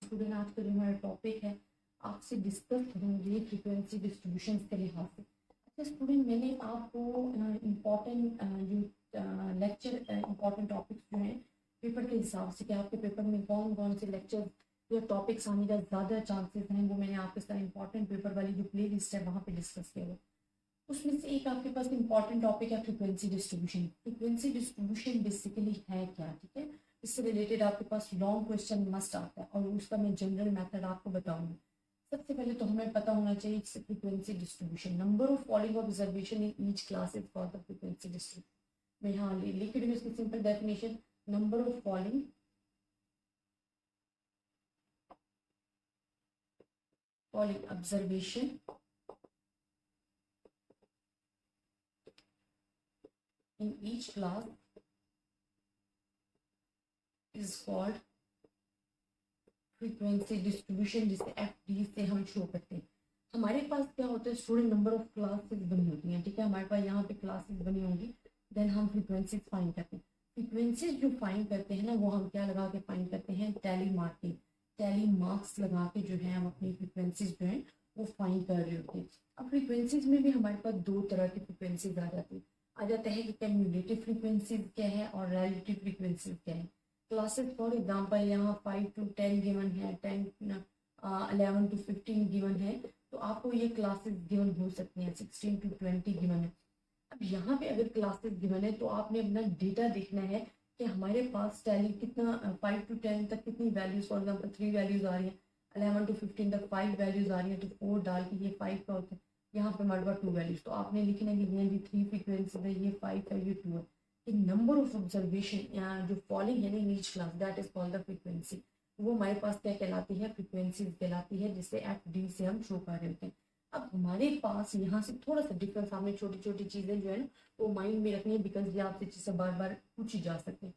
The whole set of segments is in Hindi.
स्टूडेंट आज का जो हमारा टॉपिक है आपसे डिस्कस करूँगी फ्रीक्वेंसी डिस्ट्रीब्यूशन के लिहाज से। अच्छा स्टूडेंट, मैंने आपको इम्पॉर्टेंट जो लेक्चर इम्पॉर्टेंट टॉपिक्स जो हैं पेपर के हिसाब से कि आपके पेपर में कौन कौन से लेक्चर या टॉपिक्स आने का ज़्यादा चांसेस हैं, वो मैंने आपके साथ इम्पॉर्टेंट पेपर वाली जो प्ले लिस्ट है वहाँ पे डिस्कस किया हुआ। उसमें से एक आपके पास इम्पॉर्टेंट टॉपिक है frequency distribution. Frequency distribution basically है क्या, ठीक है। इससे रिलेटेड आपके पास लॉन्ग क्वेश्चन मस्ट आता है और उसका मैं जनरल मेथड आपको बताऊंगी। सबसे पहले तो हमें पता होना चाहिए frequency distribution. Number of following observation in each class is called the frequency distribution. मैं यहाँ लिख रही हूँ इसकी simple definition. Number of following observation in each class is called frequency distribution, जिसे FD से हम शो करते हैं। हमारे पास क्या होता है स्टूडेंट, नंबर ऑफ क्लासेस बनी होती हैं, ठीक है। हमारे पास यहाँ पे क्लासेस बनी होंगी, देन हम फ्रीक्वेंसीज फाइंड करते हैं। फ्रीक्वेंसीज जो फाइंड करते हैं ना, वो हम क्या लगा के फाइंड करते हैं, टैली मार्किंग, टैली मार्क्स लगा के जो है हम अपनी फ्रीक्वेंसीज जो है वो फाइंड कर रहे होते हैं। अब फ्रीक्वेंसीज में भी हमारे पास दो तरह की फ्रीक्वेंसीज आ जाते हैं कि क्यूमुलेटिव फ्रीक्वेंसीज क्या है और रिलेटिव फ्रीक्वेंसीज क्या है। क्लासेस फॉर एग्जांपल यहाँ 5 to 10 गिवन है, 11 to 15 गिवन है, तो आपको ये क्लासेस गिवन हो सकती हैं। 16 to 20 गिवन है। अब यहाँ पे अगर क्लासेस गिवन है तो आपने अपना डेटा देखना है कि हमारे पास टैली कितना 5 to 10 तक कितनी वैल्यूज, फॉर एग्जाम्पल 3 वैल्यूज आ रही है, 11 to 15 तक 5 वैल्यूज आ रही है, तो 4 डाल के ये 5 का होता है। यहाँ पे हमारे पास 2 वैल्यूज, तो आपने लिखना है कि ये 3 फ्रीक्वेंसी है, ये 5 है, ये 2 है। नंबर ऑफ ऑब्जर्वेशन जो फॉलोइंग है ना each class, that is called the frequency. वो हमारे पास क्या कहलाती है, फ्रीक्वेंसी कहलाती है, जिसे FD से हम शो कर रहे होते हैं। अब हमारे पास यहाँ से थोड़ा सा डिफरेंस, हमने छोटी छोटी चीज़ें जो है ना वो माइंड में रखनी है, बिकॉज ये आपसे चीज़ें बार बार पूछी जा सकती है।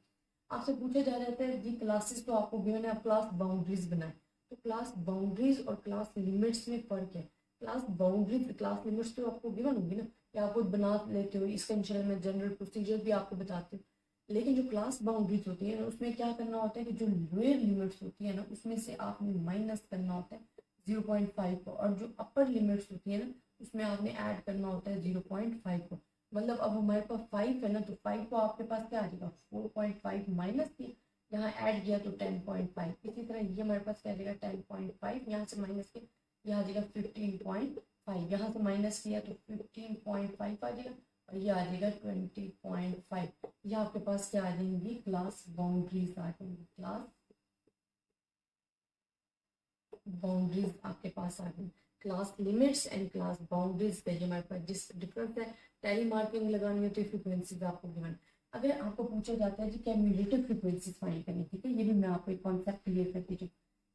आपसे पूछा जा रहा है जी क्लासेस तो आपको गिवन है, आप क्लास बाउंड्रीज बनाए, तो क्लास बाउंड्रीज और क्लास लिमिट्स में फ़र्क है। क्लास बाउंड्रीज, क्लास लिमिट्स तो आपको गिवन होगी ना, या आप खुद बना लेते हो, इसका इंशाल्लाह मैं जनरल प्रोसीजर भी आपको बताती हूँ। लेकिन जो क्लास बाउंड्रीज होती है ना, उसमें क्या करना होता है कि जो लोअर लिमिट्स होती है ना, उसमें से आपने माइनस करना होता है 0.5 को, और जो अपर लिमिट्स होती है ना, उसमें आपने ऐड करना होता है 0.5 को। मतलब अब हमारे पास 5 है ना, तो 5 को आपके पास क्या आ जाएगा, 4.5 माइनस किया, यहाँ ऐड किया तो 10.5। इसी तरह ये हमारे पास क्या आ जाएगा 10.5, यहाँ से माइनस किया, यहाँ आ जाएगा 15.5, यहाँ से माइनस किया तो 15.5 आ जाएगा, और ये आ जाएगा 20.5। ये आपके पास क्या आ जाएंगी, क्लास बाउंड्रीज आ जाएंगी, क्लास बाउंड्रीज आपके पास आ गई। Class limits and class boundaries का हमारे पास जिस डिफरेंस है, टैली मार्किंग लगानी होती है, फ्रीक्वेंसीज आपको गिवन। अगर आपको पूछा जाता है जी कैम्युलेटिव फ्रीक्वेंसीज फाइंड करनी, ठीक है, ये भी मैं आपको एक कॉन्सेप्ट क्लियर कर दीजिए।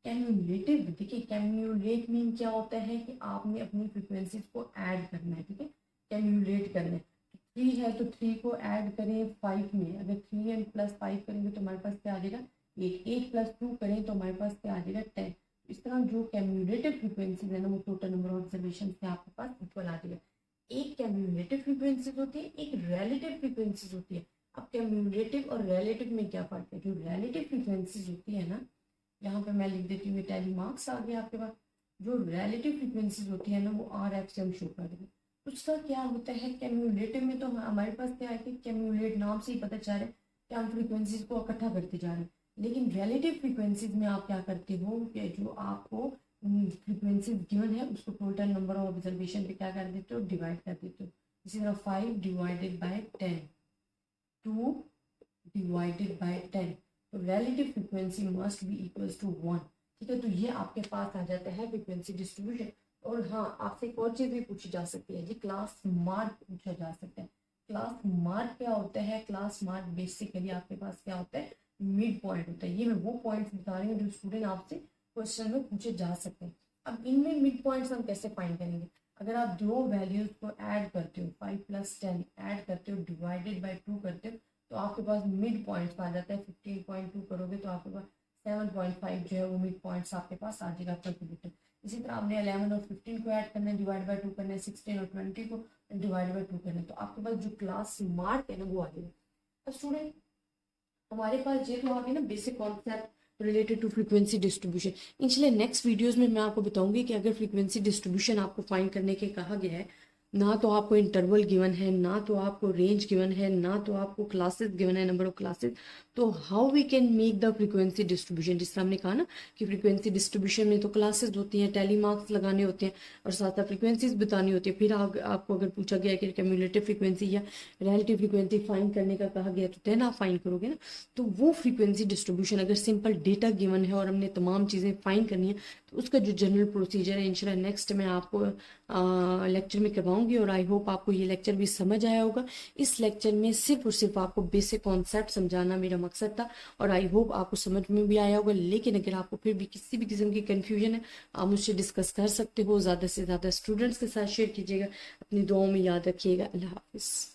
कैम्युलेटिव, देखिए कैम्युलेट मीन क्या होता है कि आपने अपनी फ्रीक्वेंसीज को ऐड करना है, ठीक है, कैम्युलेट करना है। 3 है तो 3 को ऐड करें 5 में, अगर 3 एंड प्लस 5 करेंगे तो हमारे पास क्या आ जाएगा 8, 8 प्लस 2 करें तो हमारे पास क्या आ जाएगा 10। इस तरह जो कैम्युलेटिव फ्रीक्वेंसीज है ना, वो टोटल नंबर ऑफ ऑब्जर्वेशन से आपके पास इक्वल आ जाएगा। एक कैम्युलेटिव फ्रीक्वेंसीज होती है, एक रिलेटिव फ्रीक्वेंसीज होती है। अब कैम्युलेटिव और रिलेटिव में क्या फर्क है, जो रिलेटिव फ्रीक्वेंसीज होती है ना, यहाँ पे मैं लिख देती हूँ, टैली मार्क्स आ गया आपके पास। जो रिलेटिव फ्रीक्वेंसीज होती है ना, वो RF से हम शो कर देंगे। उसका क्या होता है, कैम्युलेटिव में तो हमारे पास क्या है कि कैम्युलेट नाम से ही पता चल रहा है कि हम फ्रीक्वेंसीज को इकट्ठा करते जा रहे हैं। लेकिन रिलेटिव फ्रीक्वेंसीज में आप क्या करते हो कि जो आपको फ्रीक्वेंसीज गिवन है उसको टोटल नंबर ऑफ ऑब्जर्वेशन पे क्या कर देते हो, डिवाइड कर देते हो। इसी तरह 5 डिवाइडेड बाय 10, 2 डिवाइडेड बाय 10, तो relative frequency must be equals to 1, ठीक है। तो ये आपके पास आ जाता है फ्रीक्वेंसी डिस्ट्रीब्यूशन। और हाँ, आपसे एक और चीज़ भी पूछी जा सकती है जी, क्लास मार्क पूछा जा सकता है। क्लास मार्क क्या होता है, क्लास मार्क बेसिकली आपके पास क्या होता है, मिड पॉइंट होता है। ये मैं वो पॉइंट्स बता रही हूँ जो स्टूडेंट आपसे क्वेश्चन में पूछे जा सकते हैं। अब इनमें मिड पॉइंट्स हम कैसे फाइंड करेंगे, अगर आप दो वैल्यूज को ऐड करते हो, 5 + 10 ऐड करते हो, डिवाइडेड बाई 2 करते हो, तो आपके पास मिड पॉइंट्स आ जाता है। 15.2 करोगे तो आपके पास 7.5 जो है वो मिड पॉइंट्स आपके पास आ जाएगा कैलकुलेटर। इसी तरह आपने 11 और 15 को ऐड करना है, डिवाइड बाई 2 करना है, 16 और 20 को डिवाइड बाई 2 करना है, तो आपके पास जो क्लास मार्क है ना वो आ जाएगा। स्टूडेंट हमारे पास ये तो आ गया ना basic concept related to frequency distribution. इंशाल्लाह नेक्स्ट वीडियोस में मैं आपको बताऊंगी कि अगर फ्रीक्वेंसी डिस्ट्रीब्यूशन आपको फाइंड करने के कहा गया है, ना तो आपको इंटरवल गिवन है, ना तो आपको रेंज गिवन है, ना तो आपको क्लासेस गिवन है, नंबर ऑफ क्लासेस, तो how we can make the frequency distribution. जिस तरह हमने कहा ना कि फ्रीक्वेंसी डिस्ट्रीब्यूशन में तो क्लासेस होती हैं, टेली मार्क्स लगाने होते हैं और साथ साथ फ्रीक्वेंसीज बतानी होती है। फिर आपको अगर पूछा गया कि क्यूमुलेटिव फ्रीक्वेंसी या रिलेटिव फ्रीक्वेंसी फाइंड करने का कहा गया तो देन आप फाइंड करोगे ना। तो वो फ्रीक्वेंसी डिस्ट्रीब्यूशन अगर सिंपल डेटा गिवन है और हमने तमाम चीज़ें फाइंड करनी है तो उसका जो जनरल प्रोसीजर है इंशाल्लाह नेक्स्ट मैं आपको लेक्चर में करवाऊंगी। और आई होप आपको ये लेक्चर भी समझ आया होगा। इस लेक्चर में सिर्फ और सिर्फ आपको बेसिक कॉन्सेप्ट समझाना मेरा मकसद था और आई होप आपको समझ में भी आया होगा। लेकिन अगर आपको फिर भी किसी भी किस्म की कन्फ्यूजन है आप मुझसे डिस्कस कर सकते हो। ज़्यादा से ज़्यादा स्टूडेंट्स के साथ शेयर कीजिएगा। अपनी दुआओं में याद रखिएगा। अल्लाह हाफिज़।